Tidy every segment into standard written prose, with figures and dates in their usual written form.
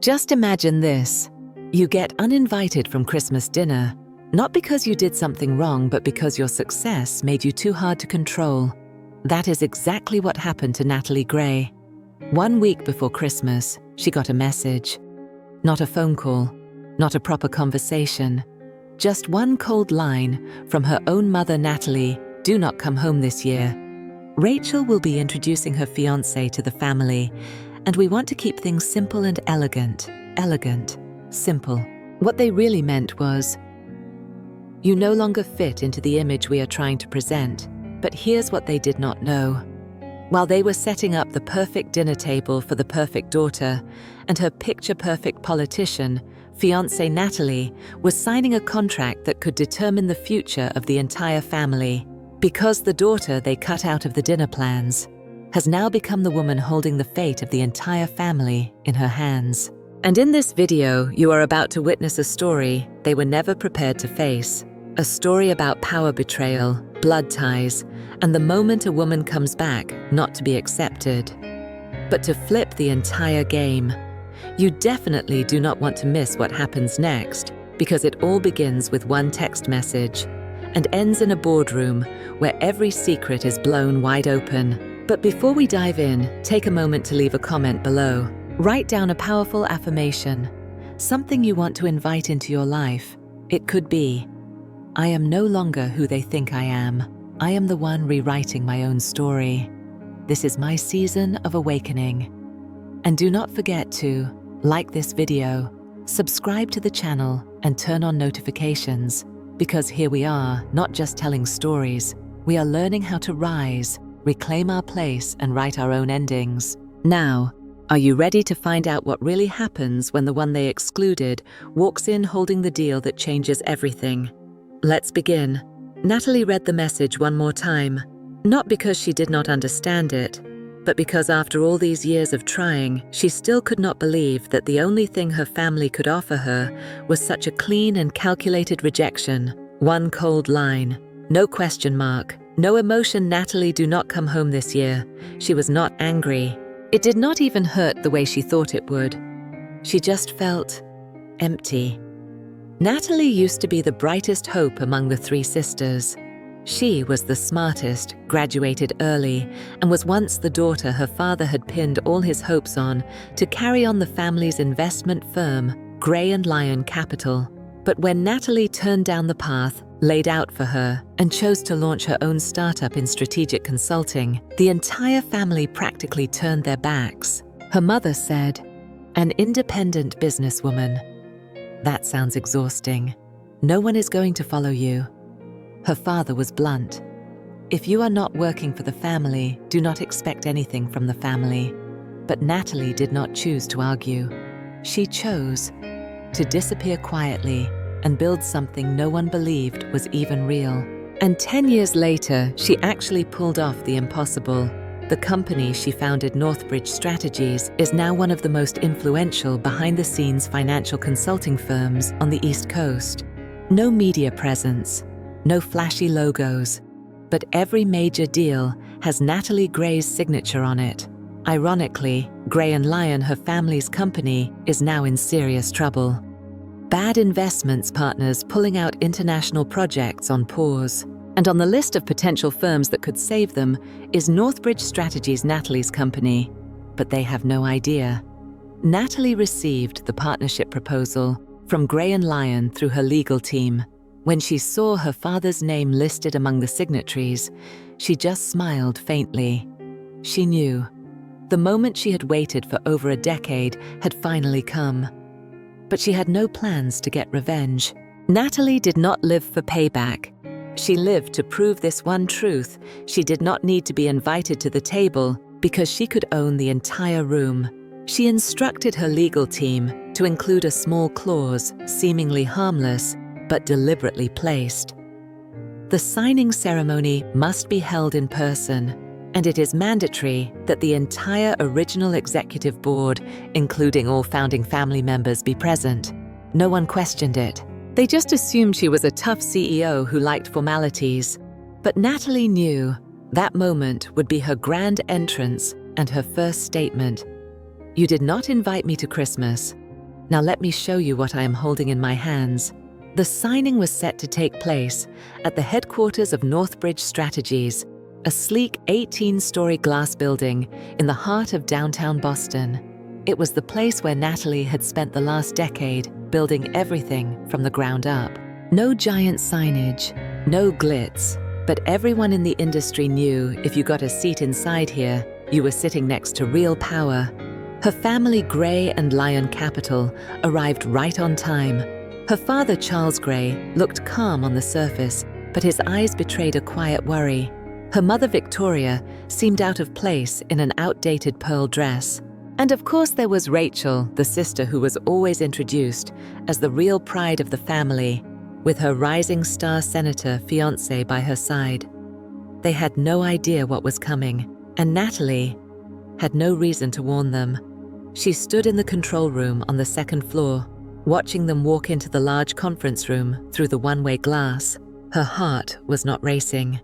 Just imagine this. You get uninvited from Christmas dinner, not because you did something wrong, but because your success made you too hard to control. That is exactly what happened to Natalie Gray. 1 week before Christmas, she got a message. Not a phone call, not a proper conversation, just one cold line from her own mother, Natalie: "Do not come home this year." Rachel will be introducing her fiancé to the family, and we want to keep things simple and elegant. Elegant, simple. What they really meant was, "You no longer fit into the image we are trying to present." But here's what they did not know. While they were setting up the perfect dinner table for the perfect daughter and her picture-perfect politician, fiancé Natalie was signing a contract that could determine the future of the entire family. Because the daughter they cut out of the dinner plans has now become the woman holding the fate of the entire family in her hands. And in this video, you are about to witness a story they were never prepared to face. A story about power betrayal, blood ties, and the moment a woman comes back not to be accepted, but to flip the entire game. You definitely do not want to miss what happens next, because it all begins with one text message and ends in a boardroom where every secret is blown wide open. But before we dive in, take a moment to leave a comment below. Write down a powerful affirmation, something you want to invite into your life. It could be, "I am no longer who they think I am. I am the one rewriting my own story. This is my season of awakening." And do not forget to like this video, subscribe to the channel, and turn on notifications, because here we are, not just telling stories. We are learning how to rise, reclaim our place, and write our own endings. Now, are you ready to find out what really happens when the one they excluded walks in holding the deal that changes everything? Let's begin. Natalie read the message one more time, not because she did not understand it, but because after all these years of trying, she still could not believe that the only thing her family could offer her was such a clean and calculated rejection. One cold line. No question mark. No emotion. "Natalie, do not come home this year." She was not angry. It did not even hurt the way she thought it would. She just felt empty. Natalie used to be the brightest hope among the three sisters. She was the smartest, graduated early, and was once the daughter her father had pinned all his hopes on to carry on the family's investment firm, Gray Lyon Capital. But when Natalie turned down the path laid out for her and chose to launch her own startup in strategic consulting, the entire family practically turned their backs. Her mother said, "An independent businesswoman. That sounds exhausting. No one is going to follow you." Her father was blunt. "If you are not working for the family, do not expect anything from the family." But Natalie did not choose to argue. She chose to disappear quietly and build something no one believed was even real. And 10 years later, she actually pulled off the impossible. The company she founded, Northbridge Strategies, is now one of the most influential behind-the-scenes financial consulting firms on the East Coast. No media presence, no flashy logos, but every major deal has Natalie Gray's signature on it. Ironically, Gray Lyon, her family's company, is now in serious trouble. Bad investments partners pulling out international projects on pause. And on the list of potential firms that could save them is Northbridge Strategies, Natalie's company. But they have no idea. Natalie received the partnership proposal from Gray Lyon through her legal team. When she saw her father's name listed among the signatories, she just smiled faintly. She knew. The moment she had waited for over a decade had finally come. But she had no plans to get revenge. Natalie did not live for payback. She lived to prove this one truth: she did not need to be invited to the table because she could own the entire room. She instructed her legal team to include a small clause, seemingly harmless, but deliberately placed. The signing ceremony must be held in person, and it is mandatory that the entire original executive board, including all founding family members, be present. No one questioned it. They just assumed she was a tough CEO who liked formalities. But Natalie knew that moment would be her grand entrance and her first statement. "You did not invite me to Christmas, Now let me show you what I am holding in my hands. The signing was set to take place at the headquarters of Northbridge Strategies, a sleek 18-story glass building in the heart of downtown Boston. It was the place where Natalie had spent the last decade building everything from the ground up. No giant signage, no glitz, but everyone in the industry knew if you got a seat inside here, you were sitting next to real power. Her family, Gray Lyon Capital, arrived right on time. Her father, Charles Gray, looked calm on the surface, but his eyes betrayed a quiet worry. Her mother, Victoria, seemed out of place in an outdated pearl dress. And of course there was Rachel, the sister who was always introduced as the real pride of the family, with her rising star senator fiancé by her side. They had no idea what was coming, and Natalie had no reason to warn them. She stood in the control room on the second floor, watching them walk into the large conference room through the one-way glass. Her heart was not racing.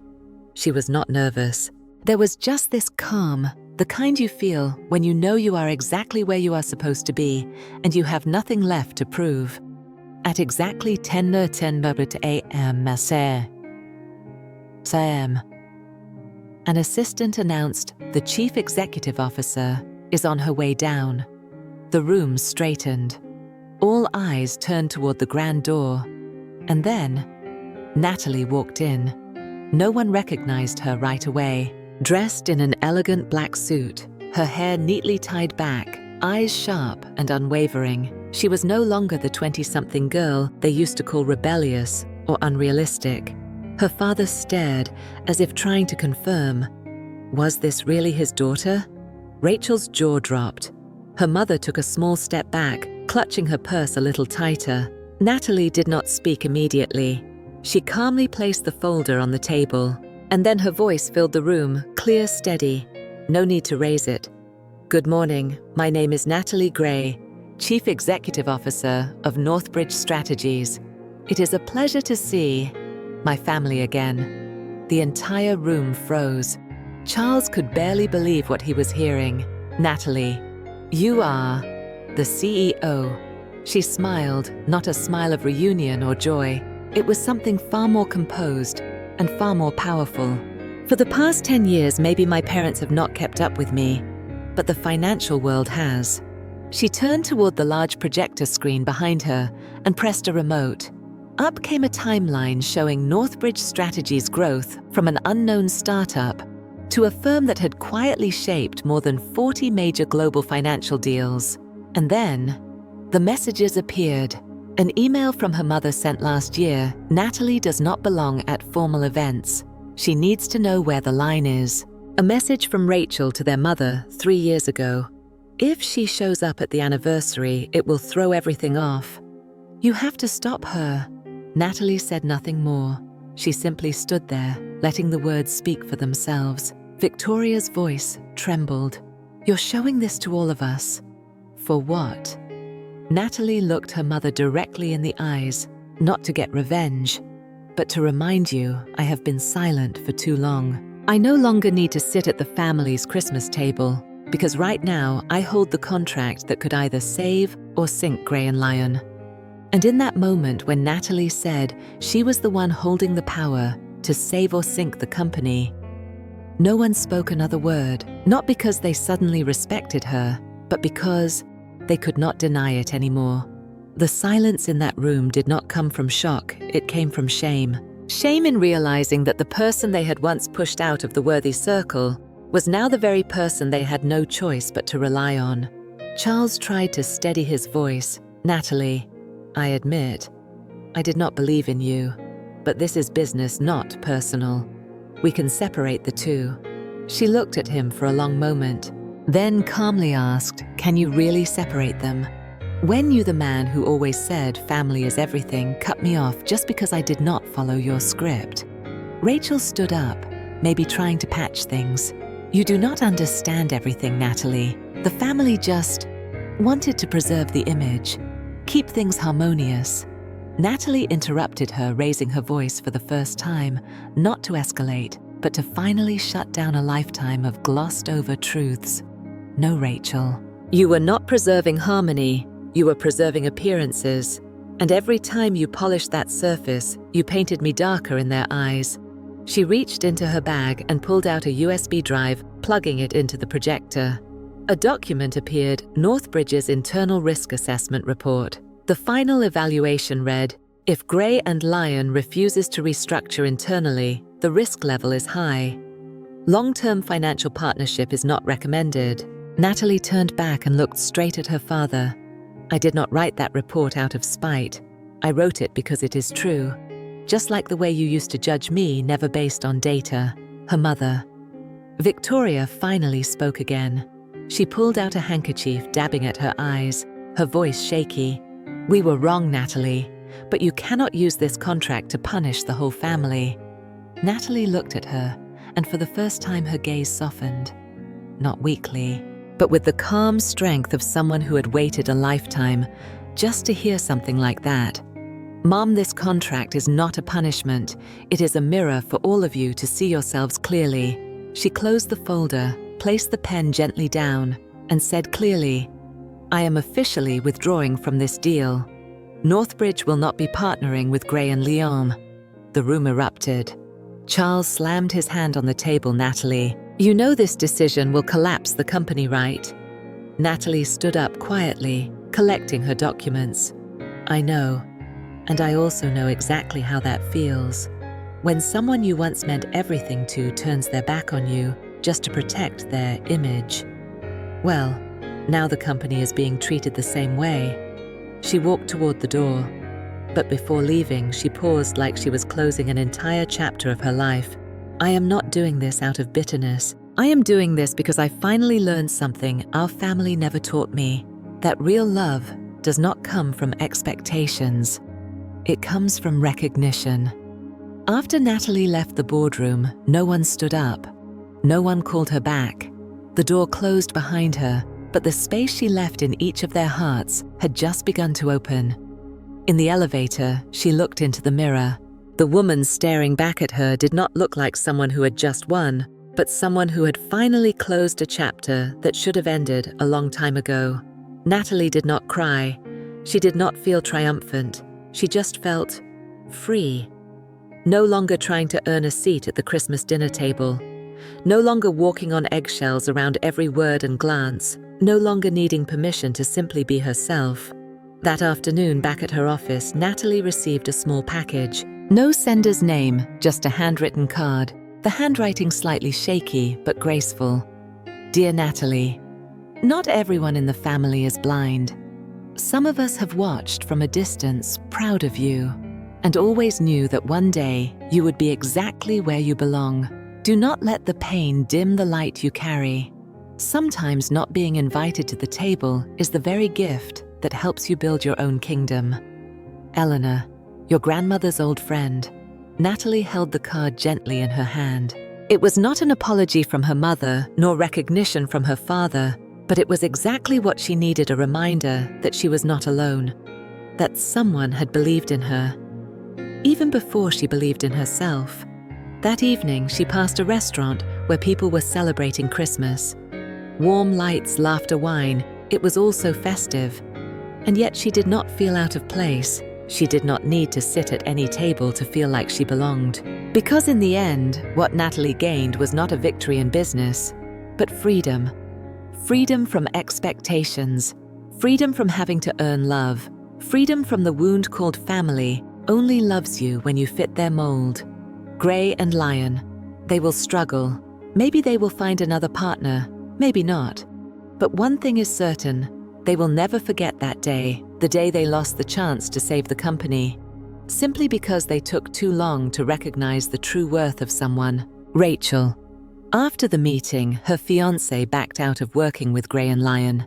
She was not nervous. There was just this calm, the kind you feel when you know you are exactly where you are supposed to be and you have nothing left to prove. At exactly 10:10 a.m., Sam, an assistant announced the chief executive officer is on her way down. The room straightened. All eyes turned toward the grand door. And then, Natalie walked in. No one recognized her right away. Dressed in an elegant black suit, her hair neatly tied back, eyes sharp and unwavering, she was no longer the 20-something girl they used to call rebellious or unrealistic. Her father stared as if trying to confirm. Was this really his daughter? Rachel's jaw dropped. Her mother took a small step back, clutching her purse a little tighter. Natalie did not speak immediately. She calmly placed the folder on the table, and then her voice filled the room, clear, steady. No need to raise it. Good morning, my name is Natalie Gray, Chief Executive Officer of Northbridge Strategies. It is a pleasure to see my family again. The entire room froze. Charles could barely believe what he was hearing. Natalie, you are the CEO. She smiled, not a smile of reunion or joy. It was something far more composed and far more powerful. For the past 10 years, maybe my parents have not kept up with me, but the financial world has. She turned toward the large projector screen behind her and pressed a remote. Up came a timeline showing Northbridge Strategies' growth from an unknown startup to a firm that had quietly shaped more than 40 major global financial deals. And then, the messages appeared. An email from her mother sent last year. Natalie does not belong at formal events. She needs to know where the line is. A message from Rachel to their mother 3 years ago. If she shows up at the anniversary, it will throw everything off. You have to stop her. Natalie said nothing more. She simply stood there, letting the words speak for themselves. Victoria's voice trembled. You're showing this to all of us. For what? Natalie looked her mother directly in the eyes, not to get revenge, but to remind you I have been silent for too long. I no longer need to sit at the family's Christmas table, because right now I hold the contract that could either save or sink Gray Lyon. And in that moment when Natalie said she was the one holding the power to save or sink the company, no one spoke another word, not because they suddenly respected her, but because they could not deny it anymore. The silence in that room did not come from shock, it came from shame. Shame in realizing that the person they had once pushed out of the worthy circle was now the very person they had no choice but to rely on. Charles tried to steady his voice. Natalie, I admit, I did not believe in you, but this is business, not personal. We can separate the two. She looked at him for a long moment, then calmly asked, can you really separate them? When you, the man who always said family is everything, cut me off just because I did not follow your script. Rachel stood up, maybe trying to patch things. You do not understand everything, Natalie. The family just wanted to preserve the image, keep things harmonious. Natalie interrupted her, raising her voice for the first time, not to escalate, but to finally shut down a lifetime of glossed over truths. No, Rachel. You were not preserving harmony. You were preserving appearances, and every time you polished that surface, you painted me darker in their eyes. She reached into her bag and pulled out a USB drive, plugging it into the projector. A document appeared, Northbridge's Internal Risk Assessment Report. The final evaluation read, if Gray and Lyon refuses to restructure internally, the risk level is high. Long-term financial partnership is not recommended. Natalie turned back and looked straight at her father. I did not write that report out of spite. I wrote it because it is true. Just like the way you used to judge me, never based on data. Her mother. Victoria finally spoke again. She pulled out a handkerchief, dabbing at her eyes, her voice shaky. We were wrong, Natalie, but you cannot use this contract to punish the whole family. Natalie looked at her, and for the first time her gaze softened. Not weakly, but with the calm strength of someone who had waited a lifetime just to hear something like that. Mom, this contract is not a punishment. It is a mirror for all of you to see yourselves clearly. She closed the folder, placed the pen gently down, and said clearly, I am officially withdrawing from this deal. Northbridge will not be partnering with Gray and Lyon. The room erupted. Charles slammed his hand on the table. Natalie, you know this decision will collapse the company, right? Natalie stood up quietly, collecting her documents. I know, and I also know exactly how that feels. When someone you once meant everything to turns their back on you just to protect their image. Well, now the company is being treated the same way. She walked toward the door, but before leaving, she paused like she was closing an entire chapter of her life. I am not doing this out of bitterness. I am doing this because I finally learned something our family never taught me, that real love does not come from expectations. It comes from recognition. After Natalie left the boardroom, no one stood up. No one called her back. The door closed behind her, but the space she left in each of their hearts had just begun to open. In the elevator, she looked into the mirror. The woman staring back at her did not look like someone who had just won, but someone who had finally closed a chapter that should have ended a long time ago. Natalie did not cry. She did not feel triumphant. She just felt free. No longer trying to earn a seat at the Christmas dinner table. No longer walking on eggshells around every word and glance. No longer needing permission to simply be herself. That afternoon, back at her office, Natalie received a small package. No sender's name, just a handwritten card. The handwriting slightly shaky, but graceful. Dear Natalie, not everyone in the family is blind. Some of us have watched from a distance, proud of you, and always knew that one day you would be exactly where you belong. Do not let the pain dim the light you carry. Sometimes not being invited to the table is the very gift that helps you build your own kingdom. Eleanor, your grandmother's old friend. Natalie held the card gently in her hand. It was not an apology from her mother, nor recognition from her father, but it was exactly what she needed, a reminder that she was not alone, that someone had believed in her, even before she believed in herself. That evening, she passed a restaurant where people were celebrating Christmas. Warm lights, laughter, wine, it was all so festive. And yet she did not feel out of place. She did not need to sit at any table to feel like she belonged. Because in the end, what Natalie gained was not a victory in business, but freedom. Freedom from expectations. Freedom from having to earn love. Freedom from the wound called family only loves you when you fit their mold. Gray and Lyon, they will struggle. Maybe they will find another partner, maybe not. But one thing is certain, they will never forget that day, the day they lost the chance to save the company, simply because they took too long to recognize the true worth of someone. Rachel. After the meeting, her fiancé backed out of working with Gray and Lyon.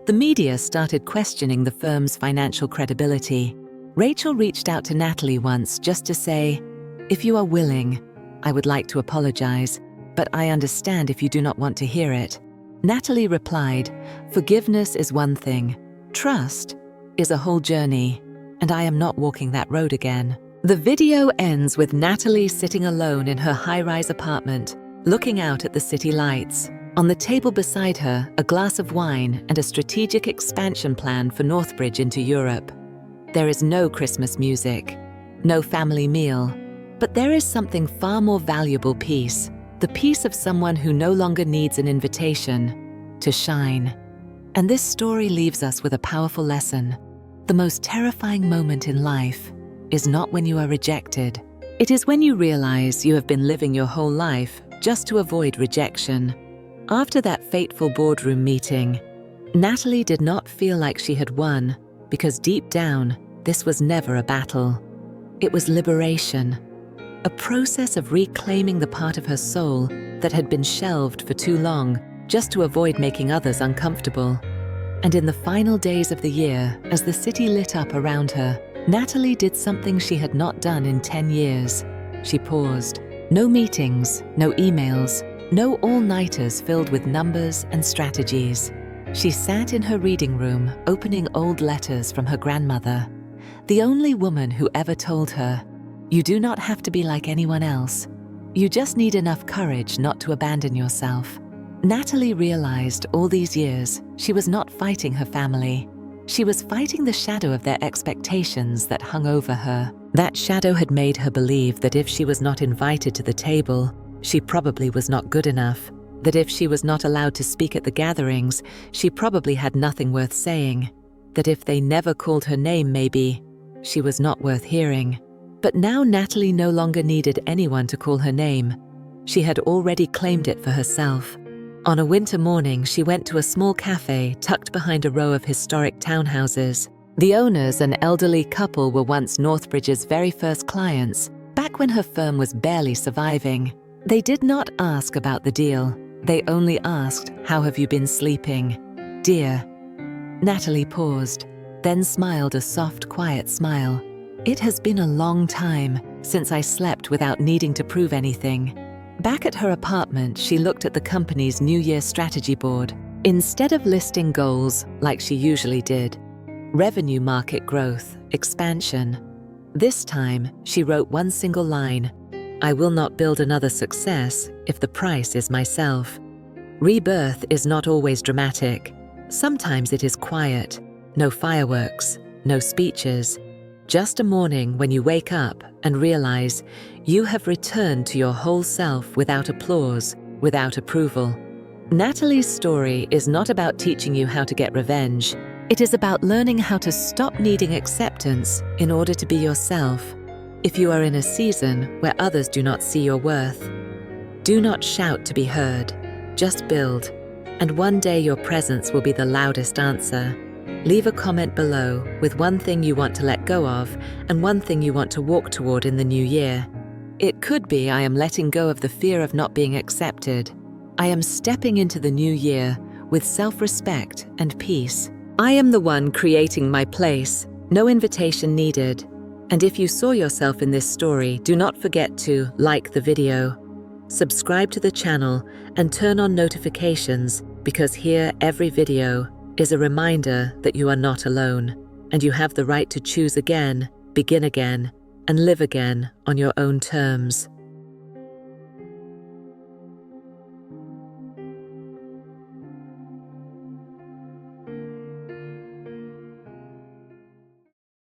The media started questioning the firm's financial credibility. Rachel reached out to Natalie once just to say, if you are willing, I would like to apologize, but I understand if you do not want to hear it. Natalie replied, forgiveness is one thing. Trust is a whole journey, and I am not walking that road again. The video ends with Natalie sitting alone in her high-rise apartment, looking out at the city lights. On the table beside her, a glass of wine and a strategic expansion plan for Northbridge into Europe. There is no Christmas music, no family meal, but there is something far more valuable peace, the peace of someone who no longer needs an invitation to shine. And this story leaves us with a powerful lesson. The most terrifying moment in life is not when you are rejected. It is when you realize you have been living your whole life just to avoid rejection. After that fateful boardroom meeting, Natalie did not feel like she had won, because deep down, this was never a battle. It was liberation, a process of reclaiming the part of her soul that had been shelved for too long just to avoid making others uncomfortable. And in the final days of the year, as the city lit up around her, Natalie did something she had not done in 10 years. She paused. No meetings, no emails, no all-nighters filled with numbers and strategies. She sat in her reading room, opening old letters from her grandmother, the only woman who ever told her, "You do not have to be like anyone else. You just need enough courage not to abandon yourself." Natalie realized all these years she was not fighting her family. She was fighting the shadow of their expectations that hung over her. That shadow had made her believe that if she was not invited to the table, she probably was not good enough. That if she was not allowed to speak at the gatherings, she probably had nothing worth saying. That if they never called her name, maybe she was not worth hearing. But now Natalie no longer needed anyone to call her name. She had already claimed it for herself. On a winter morning, she went to a small cafe tucked behind a row of historic townhouses. The owners, an elderly couple, were once Northbridge's very first clients, back when her firm was barely surviving. They did not ask about the deal. They only asked, "How have you been sleeping, dear?" Natalie paused, then smiled a soft, quiet smile. "It has been a long time since I slept without needing to prove anything." Back at her apartment, she looked at the company's New Year strategy board. Instead of listing goals like she usually did, revenue, market growth, expansion, this time she wrote one single line: "I will not build another success if the price is myself." Rebirth is not always dramatic. Sometimes it is quiet. No fireworks, no speeches. Just a morning when you wake up and realize you have returned to your whole self without applause, without approval. Natalie's story is not about teaching you how to get revenge. It is about learning how to stop needing acceptance in order to be yourself. If you are in a season where others do not see your worth, do not shout to be heard. Just build, and one day your presence will be the loudest answer. Leave a comment below with one thing you want to let go of and one thing you want to walk toward in the new year. It could be, "I am letting go of the fear of not being accepted. I am stepping into the new year with self-respect and peace. I am the one creating my place, no invitation needed." And if you saw yourself in this story, do not forget to like the video, subscribe to the channel, and turn on notifications, because here every video is a reminder that you are not alone, and you have the right to choose again, begin again, and live again on your own terms.